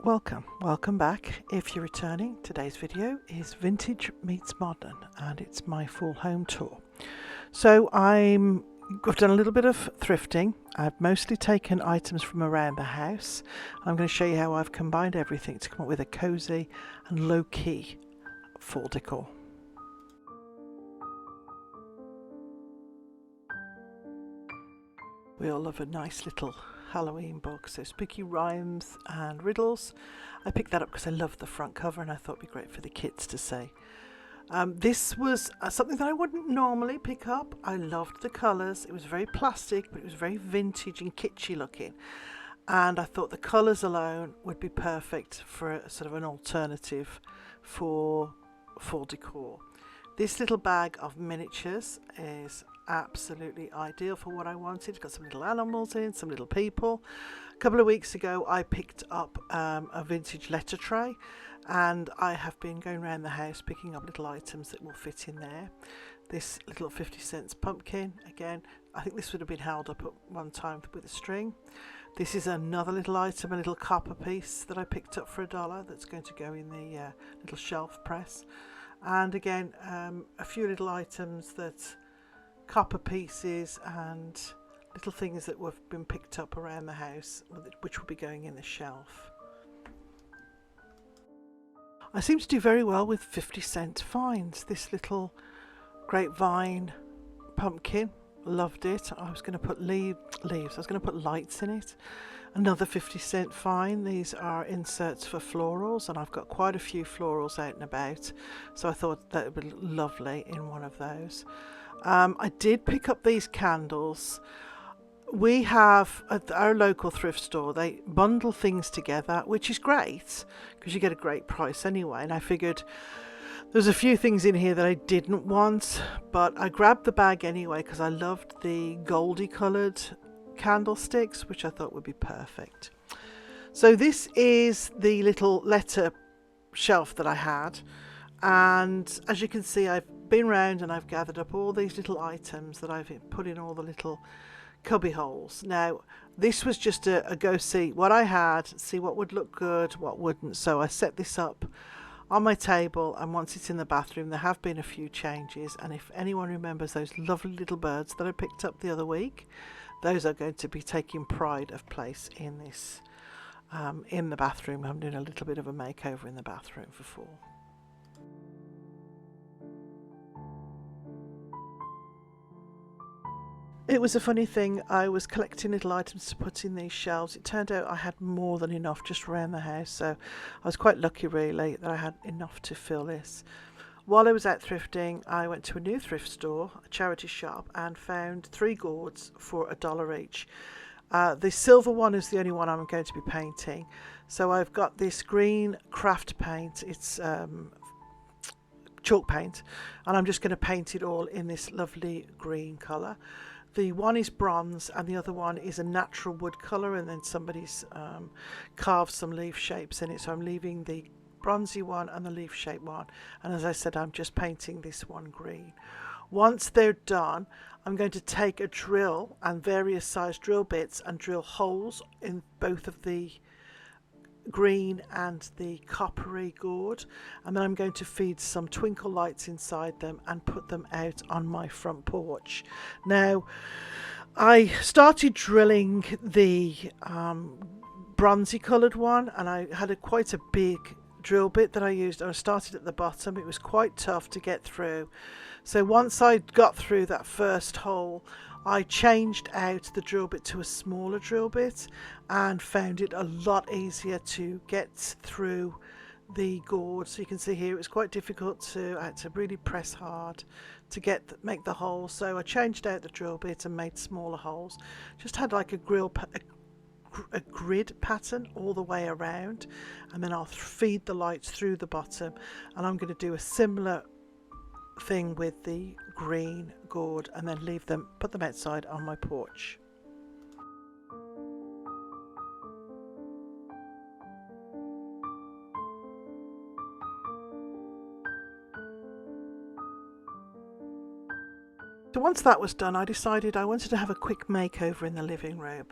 Welcome back. If you're returning, today's video is Vintage Meets Modern and it's my full home tour. So I've done a little bit of thrifting. I've mostly taken items from around the house. I'm going to show you how I've combined everything to come up with a cozy and low-key fall decor. We all love a nice little Halloween book, so spooky rhymes and riddles. I picked that up because I love the front cover and I thought it'd be great for the kids to see. This was something that I wouldn't normally pick up. I loved the colours. It was very plastic, but it was very vintage and kitschy looking. And I thought the colours alone would be perfect for a sort of an alternative for fall decor. This little bag of miniatures is absolutely ideal for what I wanted. It's got some little animals in, some little people. A couple of weeks ago I picked up a vintage letter tray, and I have been going around the house picking up little items that will fit in there. This little 50 cents pumpkin, again, I think this would have been held up at one time with a string. This is another little item, a little copper piece that I picked up for $1 that's going to go in the little shelf press. And again, a few little items, that copper pieces and little things that have been picked up around the house, which will be going in the shelf. I seem to do very well with 50-cent finds. This little grapevine pumpkin, loved it. I was going to put leaves. I was going to put lights in it. Another 50-cent find. These are inserts for florals, and I've got quite a few florals out and about, so I thought that would be lovely in one of those. I did pick up these candles. We have at our local thrift store, they bundle things together, which is great because you get a great price anyway. And I figured there's a few things in here that I didn't want, but I grabbed the bag anyway because I loved the goldy coloured candlesticks, which I thought would be perfect. So this is the little letter shelf that I had, and as you can see, I've been round and I've gathered up all these little items that I've put in all the little cubby holes. Now this was just a go see what I had, see what would look good, what wouldn't. So I set this up on my table, and once it's in the bathroom, there have been a few changes, and if anyone remembers those lovely little birds that I picked up the other week, those are going to be taking pride of place in this in the bathroom. I'm doing a little bit of a makeover in the bathroom for fall. It was a funny thing. I was collecting little items to put in these shelves. It turned out I had more than enough just around the house, so I was quite lucky really that I had enough to fill this. While I was out thrifting, I went to a new thrift store, a charity shop, and found 3 gourds for $1 each. The silver one is the only one I'm going to be painting. So I've got this green craft paint. It's chalk paint, and I'm just going to paint it all in this lovely green colour. The one is bronze and the other one is a natural wood colour, and then somebody's carved some leaf shapes in it, so I'm leaving the bronzy one and the leaf shaped one, and as I said, I'm just painting this one green. Once they're done, I'm going to take a drill and various size drill bits and drill holes in both of the green and the coppery gourd, and then I'm going to feed some twinkle lights inside them and put them out on my front porch. Now I started drilling the bronzy coloured one, and I had quite a big drill bit that I used. I started at the bottom. It was quite tough to get through, so once I got through that first hole, I changed out the drill bit to a smaller drill bit and found it a lot easier to get through the gourd. So you can see here it was quite difficult I had to really press hard to make the hole. So I changed out the drill bit and made smaller holes. Just had like a grid pattern all the way around, and then I'll feed the lights through the bottom, and I'm going to do a similar thing with the green gourd and then put them outside on my porch. So once that was done, I decided I wanted to have a quick makeover in the living room.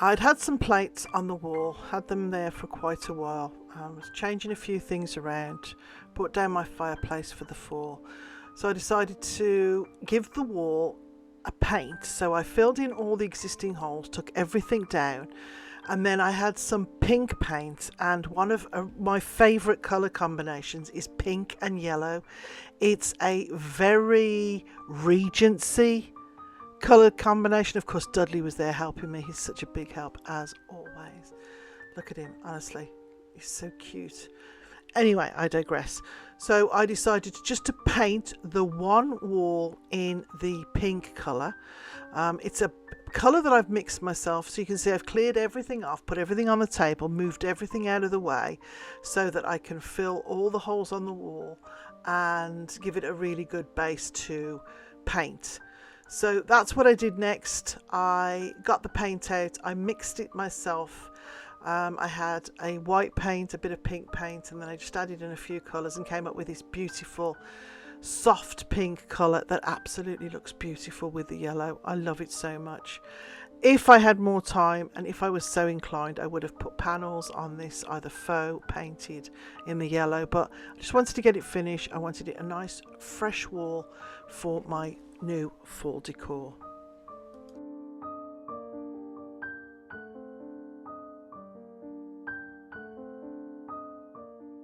I'd had some plates on the wall, had them there for quite a while. I was changing a few things around, brought down my fireplace for the fall. So I decided to give the wall a paint. So I filled in all the existing holes, took everything down, and then I had some pink paint, and one of my favourite colour combinations is pink and yellow. It's a very Regency colour combination. Of course, Dudley was there helping me. He's such a big help as always. Look at him, honestly, he's so cute. Anyway, I digress. So I decided just to paint the one wall in the pink colour. It's a colour that I've mixed myself, so you can see I've cleared everything off, put everything on the table, moved everything out of the way so that I can fill all the holes on the wall and give it a really good base to paint. So that's what I did next. I got the paint out, I mixed it myself. I had a white paint, a bit of pink paint, and then I just added in a few colours and came up with this beautiful soft pink colour that absolutely looks beautiful with the yellow. I love it so much. If I had more time and if I was so inclined, I would have put panels on this, either faux painted in the yellow, but I just wanted to get it finished. I wanted it a nice fresh wall for my new fall decor.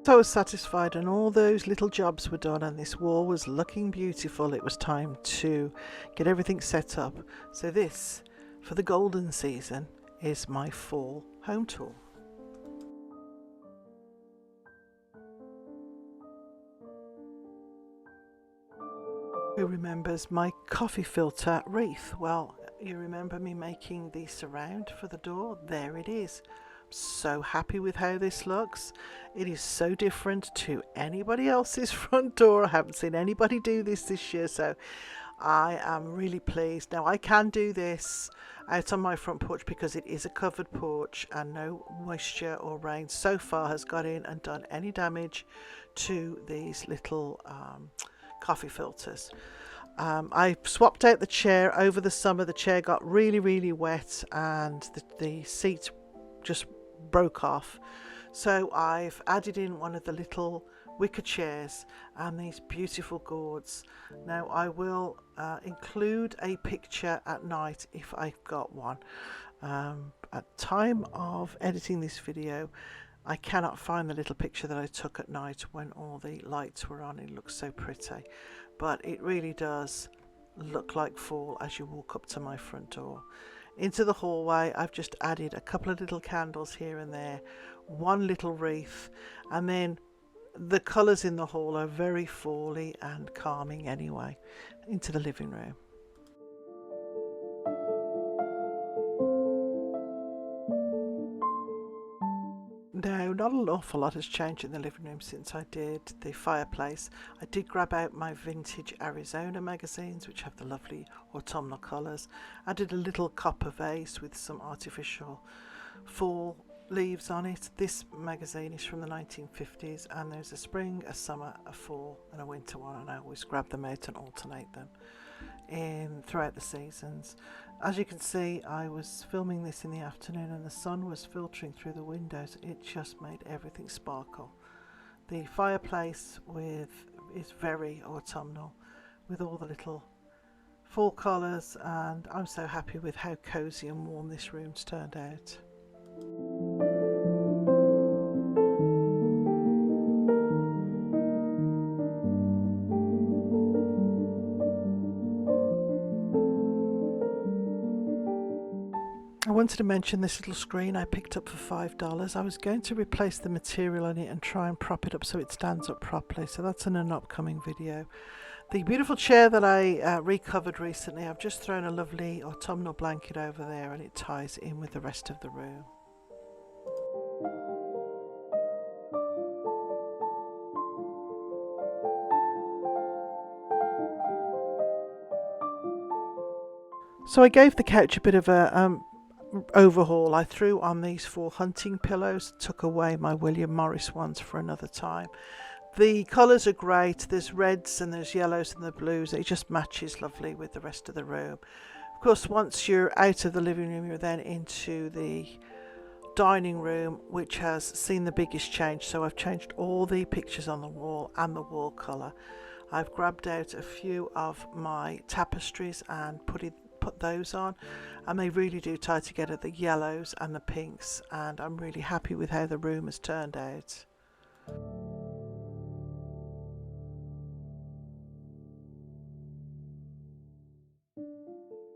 So I was satisfied and all those little jobs were done and this wall was looking beautiful. It was time to get everything set up. So this, for the golden season, is my fall home tour. Who remembers my coffee filter wreath? Well, you remember me making the surround for the door? There it is. So happy with how this looks. It is so different to anybody else's front door. I haven't seen anybody do this year, so I am really pleased. Now I can do this out on my front porch because it is a covered porch and no moisture or rain so far has got in and done any damage to these little coffee filters. I swapped out the chair over the summer. The chair got really wet and the seat just broke off, so I've added in one of the little wicker chairs and these beautiful gourds. Now I will include a picture at night if I've got one. At time of editing this video I cannot find the little picture that I took at night when all the lights were on. It looks so pretty, but it really does look like fall as you walk up to my front door. Into the hallway I've just added a couple of little candles here and there, one little wreath, and then the colours in the hall are very fally and calming anyway. Into the living room. Now, not an awful lot has changed in the living room since I did the fireplace. I did grab out my vintage Arizona magazines, which have the lovely autumnal colours. I did a little copper vase with some artificial fall leaves on it. This magazine is from the 1950s, and there's a spring, a summer, a fall and a winter one, and I always grab them out and alternate them throughout the seasons. As you can see, I was filming this in the afternoon and the sun was filtering through the windows. It just made everything sparkle. The fireplace is very autumnal with all the little fall colours, and I'm so happy with how cosy and warm this room's turned out. I wanted to mention this little screen I picked up for $5. I was going to replace the material on it and try and prop it up so it stands up properly, so that's in an upcoming video. The beautiful chair that I recovered recently, I've just thrown a lovely autumnal blanket over there and it ties in with the rest of the room. So I gave the couch a bit of a overhaul. I threw on these 4 hunting pillows, took away my William Morris ones for another time. The colours are great. There's reds and there's yellows and the blues. It just matches lovely with the rest of the room. Of course, once you're out of the living room, you're then into the dining room, which has seen the biggest change. So I've changed all the pictures on the wall and the wall colour. I've grabbed out a few of my tapestries and put those on, and they really do tie together, the yellows and the pinks, and I'm really happy with how the room has turned out.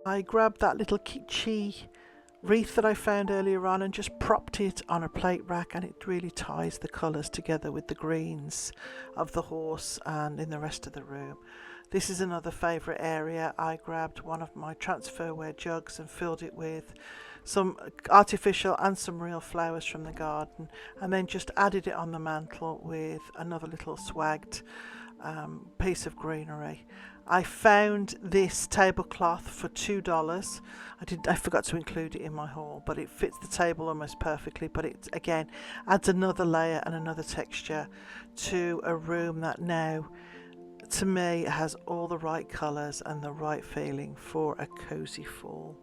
I grabbed that little kitschy wreath that I found earlier on and just propped it on a plate rack, and it really ties the colours together with the greens of the horse and in the rest of the room. This is another favourite area. I grabbed one of my transferware jugs and filled it with some artificial and some real flowers from the garden, and then just added it on the mantle with another little swagged piece of greenery. I found this tablecloth for $2. I forgot to include it in my haul, but it fits the table almost perfectly, but it again adds another layer and another texture to a room that now, to me, has all the right colours and the right feeling for a cosy fall.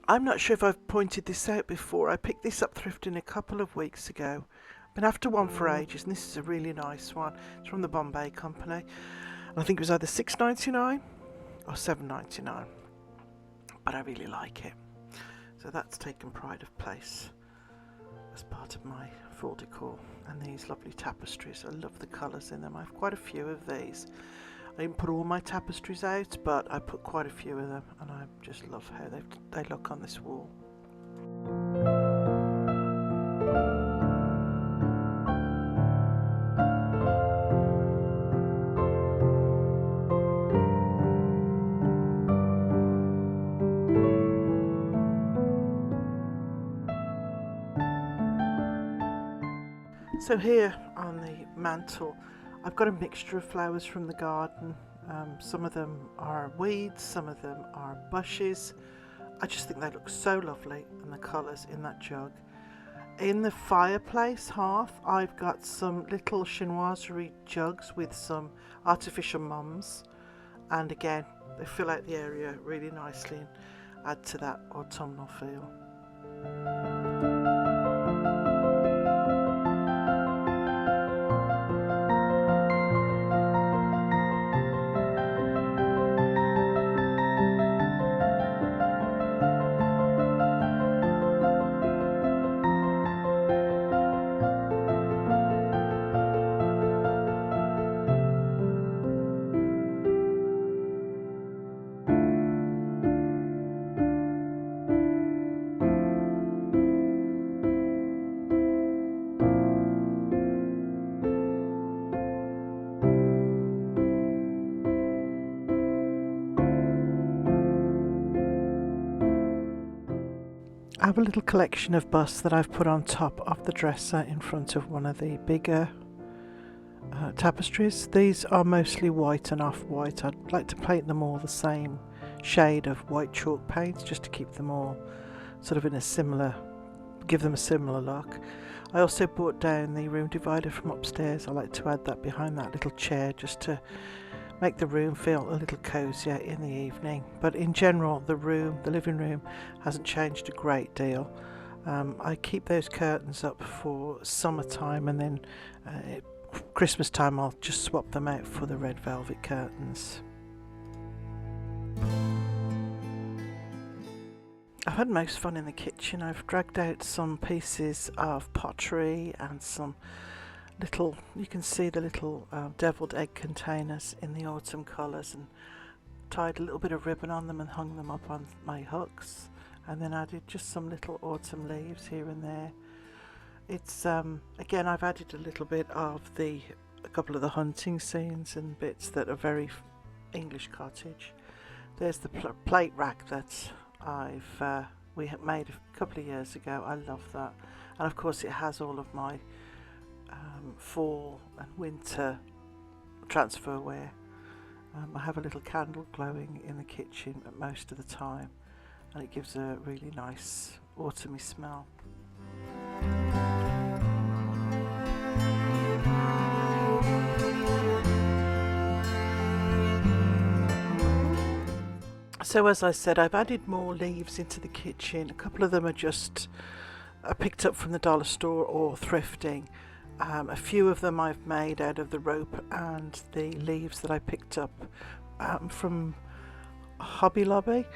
I'm not sure if I've pointed this out before. I picked this up thrifting a couple of weeks ago. Been after one for ages, and this is a really nice one. It's from the Bombay company. And I think it was either $6.99 or $7.99. But I really like it. So that's taken pride of place as part of my full decor. And these lovely tapestries. I love the colours in them. I have quite a few of these. I didn't put all my tapestries out, but I put quite a few of them, and I just love how they look on this wall. So here on the mantle, I've got a mixture of flowers from the garden. Some of them are weeds, some of them are bushes. I just think they look so lovely, and the colours in that jug. In the fireplace hearth, I've got some little chinoiserie jugs with some artificial mums, and again, they fill out the area really nicely and add to that autumnal feel. I have a little collection of busts that I've put on top of the dresser in front of one of the bigger tapestries. These are mostly white and off-white. I'd like to paint them all the same shade of white chalk paint just to keep them all sort of in a similar, give them a similar look. I also brought down the room divider from upstairs. I like to add that behind that little chair just to make the room feel a little cozier in the evening. But in general, the living room hasn't changed a great deal. I keep those curtains up for summertime, and then Christmas time I'll just swap them out for the red velvet curtains. I've had most fun in the kitchen. I've dragged out some pieces of pottery and some little, you can see the little deviled egg containers in the autumn colours, and tied a little bit of ribbon on them and hung them up on my hooks, and then added just some little autumn leaves here and there. It's again, I've added a little bit of a couple of the hunting scenes and bits that are very English cottage. There's the plate rack that we had made a couple of years ago. I love that, and of course it has all of my fall and winter transferware. I have a little candle glowing in the kitchen at most of the time, and it gives a really nice autumny smell. So as I said, I've added more leaves into the kitchen. A couple of them are just picked up from the dollar store or thrifting. A few of them I've made out of the rope and the leaves that I picked up from Hobby Lobby,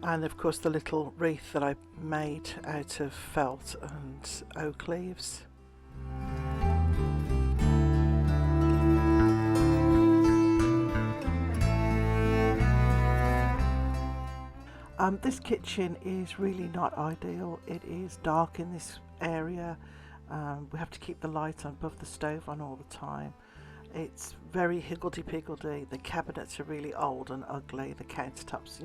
and of course the little wreath that I made out of felt and oak leaves. This kitchen is really not ideal. It is dark in this area. We have to keep the light above the stove on all the time. It's very higgledy-piggledy. The cabinets are really old and ugly. The countertops,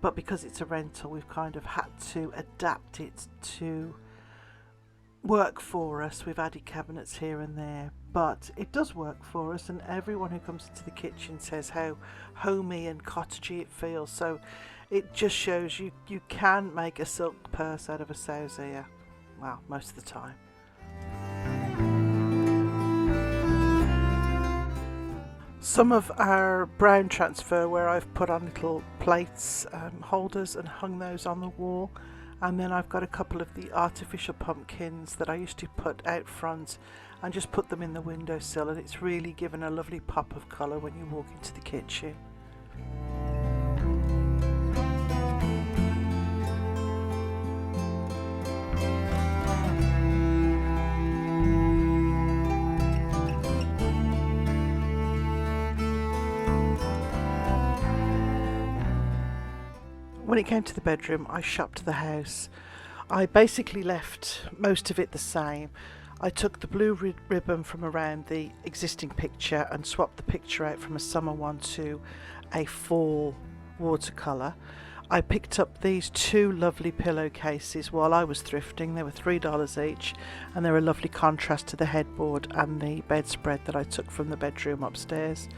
but because it's a rental, we've kind of had to adapt it to work for us. We've added cabinets here and there, but it does work for us, and everyone who comes into the kitchen says how homey and cottagey it feels. So it just shows you can make a silk purse out of a sow's ear. Well, most of the time. Some of our brown transfer where I've put on little plates, holders, and hung those on the wall. And then I've got a couple of the artificial pumpkins that I used to put out front and just put them in the windowsill, and it's really given a lovely pop of colour when you walk into the kitchen. When it came to the bedroom, I shopped the house. I basically left most of it the same. I took the blue ribbon from around the existing picture and swapped the picture out from a summer one to a fall watercolour. I picked up these two lovely pillowcases while I was thrifting. They were $3 each, and they're a lovely contrast to the headboard and the bedspread that I took from the bedroom upstairs.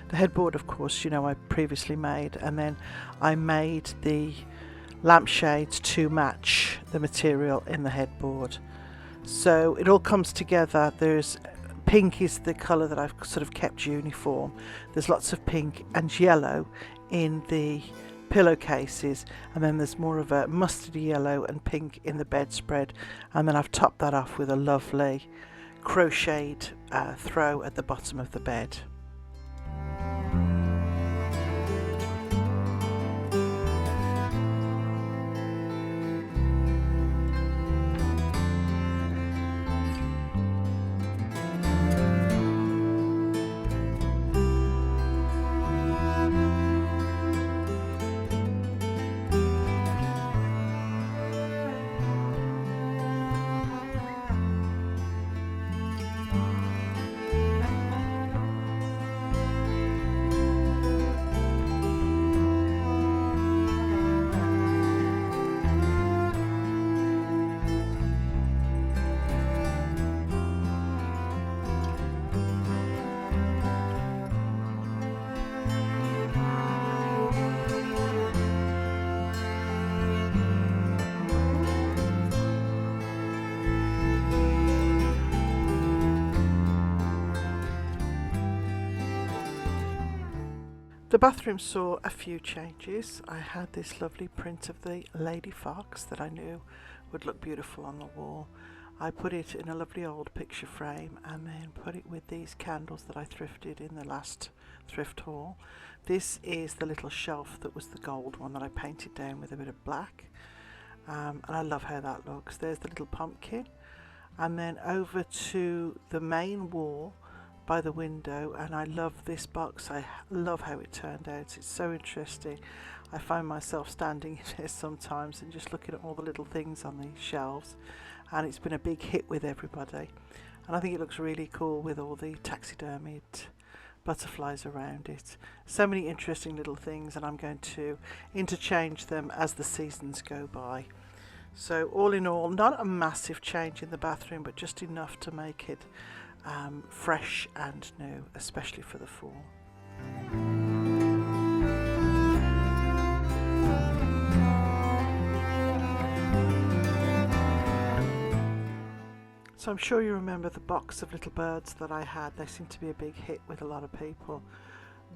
The headboard, of course, I previously made, and then I made the lampshades to match the material in the headboard. So it all comes together. There's pink is the colour that I've sort of kept uniform. There's lots of pink and yellow in the pillowcases, and then there's more of a mustardy yellow and pink in the bedspread, and then I've topped that off with a lovely crocheted throw at the bottom of the bed. The bathroom saw a few changes. I had this lovely print of the lady fox that I knew would look beautiful on the wall. I put it in a lovely old picture frame and then put it with these candles that I thrifted in the last thrift haul. This is the little shelf that was the gold one that I painted down with a bit of black, and I love how that looks. There's the little pumpkin, and then over to the main wall by the window, and I love this box. I love how it turned out. It's so interesting. I find myself standing in here sometimes and just looking at all the little things on the shelves, and it's been a big hit with everybody, and I think it looks really cool with all the taxidermied butterflies around it. So many interesting little things, and I'm going to interchange them as the seasons go by. So all in all, not a massive change in the bathroom, but just enough to make it fresh and new, especially for the fall. So I'm sure you remember the box of little birds that I had. They seem to be a big hit with a lot of people.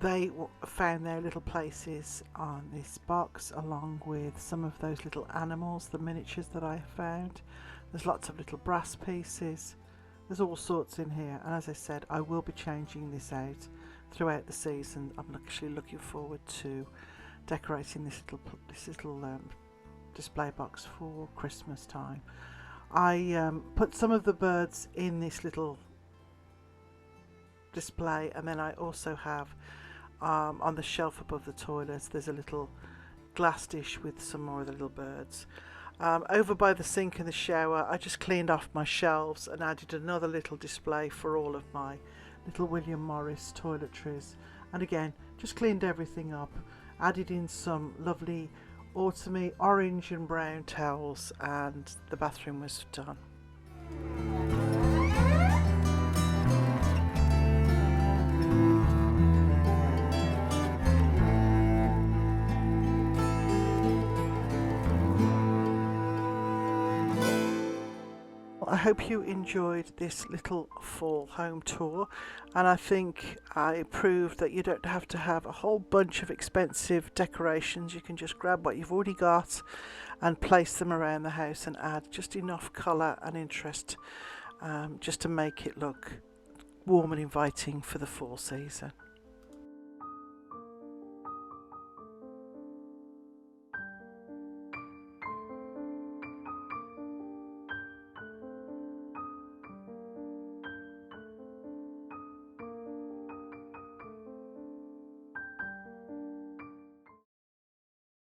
They found their little places on this box, along with some of those little animals, the miniatures that I found. There's lots of little brass pieces. There's all sorts in here, and as I said, I will be changing this out throughout the season. I'm actually looking forward to decorating this little display box for Christmas time. I put some of the birds in this little display, and then I also have on the shelf above the toilets, there's a little glass dish with some more of the little birds. Over by the sink and the shower, I just cleaned off my shelves and added another little display for all of my little William Morris toiletries, and again just cleaned everything up, added in some lovely autumny orange and brown towels, and the bathroom was done. I hope you enjoyed this little fall home tour, and I think I proved that you don't have to have a whole bunch of expensive decorations. You can just grab what you've already got and place them around the house and add just enough colour and interest just to make it look warm and inviting for the fall season.